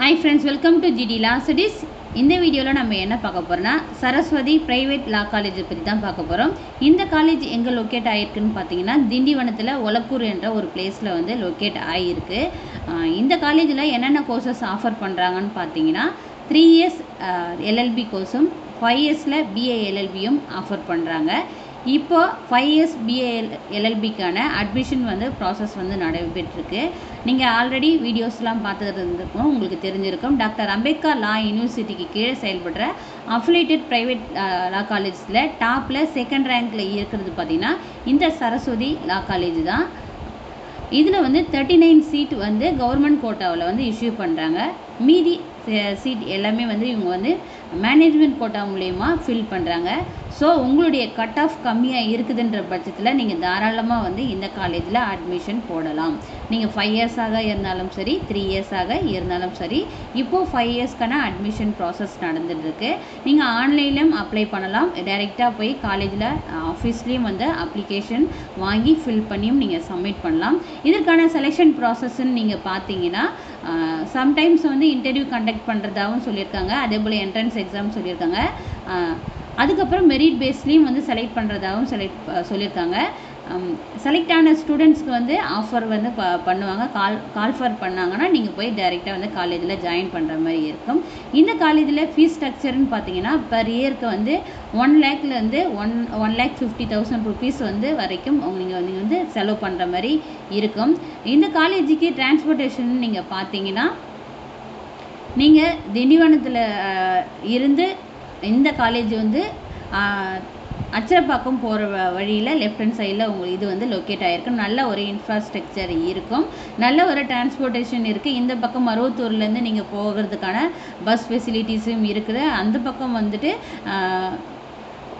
Hi friends, welcome to GD Law Studies. இந்த வீடியோவில் நம்ம என்ன பார்க்க போகிறோம்னா சரஸ்வதி பிரைவேட் லா காலேஜை பற்றி தான் பார்க்க போகிறோம். இந்த காலேஜ் எங்கே லொக்கேட் ஆகிருக்குன்னு பார்த்தீங்கன்னா திண்டிவனத்தில் ஒலக்கூர் என்ற ஒரு பிளேஸில் வந்து லொக்கேட் ஆகிருக்கு. இந்த காலேஜில் என்னென்ன கோர்சஸ் ஆஃபர் பண்ணுறாங்கன்னு பார்த்தீங்கன்னா 3 years LLB கோர்ஸும் 5 yearsல BA LLBயும் ஆஃபர் பண்ணுறாங்க. இப்போ 5 years BA LLBக்கான அட்மிஷன் வந்து ப்ராசஸ் வந்து நடைபெற்றிருக்கு. நீங்கள் ஆல்ரெடி வீடியோஸ்லாம் பார்த்துட்டு இருந்திருக்கும், உங்களுக்கு தெரிஞ்சிருக்கும். டாக்டர் அம்பேத்கர் லா யூனிவர்சிட்டிக்கு கீழே செயல்படுற அஃபிலியேட்டட் ப்ரைவேட் லா காலேஜில் டாப்பில் 2nd ரேங்க்கில் இருக்கிறது பார்த்திங்கன்னா இந்த சரஸ்வதி லா காலேஜ் தான். இதில் வந்து 39 சீட் வந்து கவர்மெண்ட் கோட்டாவில் வந்து இஷ்யூ பண்ணுறாங்க. மீதி சீட் எல்லாமே வந்து இவங்க வந்து மேனேஜ்மெண்ட் கோட்டா மூலயமா ஃபில் பண்ணுறாங்க. ஸோ உங்களுடைய கட் ஆஃப் கம்மியாக இருக்குதுன்ற பட்சத்தில் நீங்கள் தாராளமாக வந்து இந்த காலேஜில் அட்மிஷன் போடலாம். நீங்கள் 5 yearsஆக இருந்தாலும் சரி, 3 yearsஆக இருந்தாலும் சரி. இப்போது 5 yearsக்கான அட்மிஷன் ப்ராசஸ் நடந்துகிட்ருக்கு. நீங்கள் ஆன்லைன்லேயும் அப்ளை பண்ணலாம், டைரெக்டாக போய் காலேஜில் ஆஃபீஸ்லேயும் வந்து அப்ளிகேஷன் வாங்கி ஃபில் பண்ணியும் நீங்கள் சப்மிட் பண்ணலாம். இதற்கான செலெக்ஷன் ப்ராசஸ்ன்னு நீங்கள் பார்த்தீங்கன்னா சம்டைம்ஸ் வந்து இன்டர்வியூ கண்டக்ட் பண்ணுறதாகவும் சொல்லியிருக்காங்க. அதே போல் என்ட்ரன்ஸ் எக்ஸாம் சொல்லியிருக்காங்க. அதுக்கப்புறம் மெரிட் பேஸ்லேயும் வந்து செலக்ட் பண்ணுறதாகவும் சொல்லியிருக்காங்க. செலக்ட் ஆன ஸ்டூடெண்ட்ஸ்க்கு வந்து ஆஃபர் வந்து பண்ணுவாங்க. கால்ஃபர் பண்ணாங்கன்னா நீங்கள் போய் டைரெக்டாக வந்து காலேஜில் ஜாயின் பண்ணுற மாதிரி இருக்கும். இந்த காலேஜில் ஃபீஸ் ஸ்ட்ரக்சர்னு பார்த்தீங்கன்னா பர் இயருக்கு வந்து 1 lakhலேருந்து 1,50,000 rupees வந்து வரைக்கும் நீங்கள் வந்து செலவு பண்ணுற மாதிரி இருக்கும். இந்த காலேஜுக்கு டிரான்ஸ்போர்ட்டேஷன் நீங்கள் பார்த்தீங்கன்னா நீங்கள் திண்டிவனத்தில் இருந்து இந்த காலேஜ் வந்து அச்சரப்பாக்கம் போகிற வழியில் லெஃப்ட் ஹேண்ட் சைடில் உங்களுக்கு இது வந்து லொக்கேட் ஆகிருக்கு. நல்ல ஒரு இன்ஃப்ராஸ்ட்ரக்சர் இருக்கும், நல்ல ஒரு டிரான்ஸ்போர்ட்டேஷன் இருக்குது. இந்த பக்கம் மருவத்தூர்லேருந்து நீங்கள் போகிறதுக்கான பஸ் ஃபெசிலிட்டிஸும் இருக்குது. அந்த பக்கம் வந்துட்டு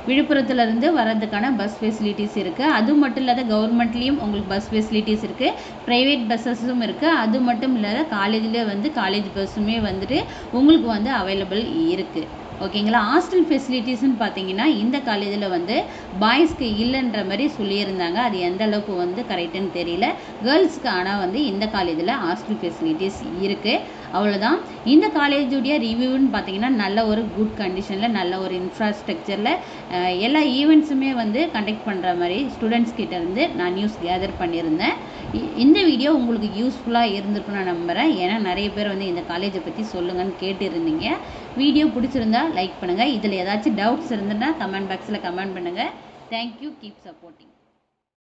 விழுப்புரத்துலேருந்து வர்றதுக்கான பஸ் ஃபெசிலிட்டிஸ் இருக்குது. அது மட்டும் இல்லாத கவர்மெண்ட்லேயும் உங்களுக்கு பஸ் ஃபெசிலிட்டிஸ் இருக்குது, ப்ரைவேட் பஸ்ஸஸும் இருக்குது. அது மட்டும் இல்லாத காலேஜில் வந்து காலேஜ் பஸ்ஸுமே வந்துட்டு உங்களுக்கு வந்து அவைலபிள் இருக்குது. ஓகேங்களா. ஹாஸ்டல் ஃபெசிலிட்டிஸ்ன்னு பார்த்தீங்கன்னா இந்த காலேஜில் வந்து பாய்ஸ்க்கு இல்லைன்ற மாதிரி சொல்லியிருந்தாங்க. அது எந்த அளவுக்கு வந்து கரெக்டுன்னு தெரியல. கேர்ள்ஸ்க்கு ஆனால் வந்து இந்த காலேஜில் ஹாஸ்டல் ஃபெசிலிட்டிஸ் இருக்குது. அவ்வளோதான். இந்த காலேஜுடைய ரிவ்யூன்னு பார்த்தீங்கன்னா நல்ல ஒரு குட் கண்டிஷனில், நல்ல ஒரு இன்ஃப்ராஸ்ட்ரக்சரில் எல்லா ஈவெண்ட்ஸுமே வந்து கண்டக்ட் பண்ணுற மாதிரி ஸ்டூடெண்ட்ஸ் கிட்டேருந்து நான் நியூஸ் கேதர் பண்ணியிருந்தேன். இந்த வீடியோ உங்களுக்கு யூஸ்ஃபுல்லாக இருந்திருக்குன்னு நான் நம்புகிறேன். ஏன்னா நிறைய பேர் வந்து இந்த காலேஜை பற்றி சொல்லுங்கன்னு கேட்டுருந்தீங்க. வீடியோ பிடிச்சிருந்தா லைக் பண்ணுங்கள். இதில் ஏதாச்சும் டவுட்ஸ் இருந்ததுன்னா கமெண்ட் பாக்ஸில் கமெண்ட் பண்ணுங்கள். தேங்க்யூ. Keep supporting.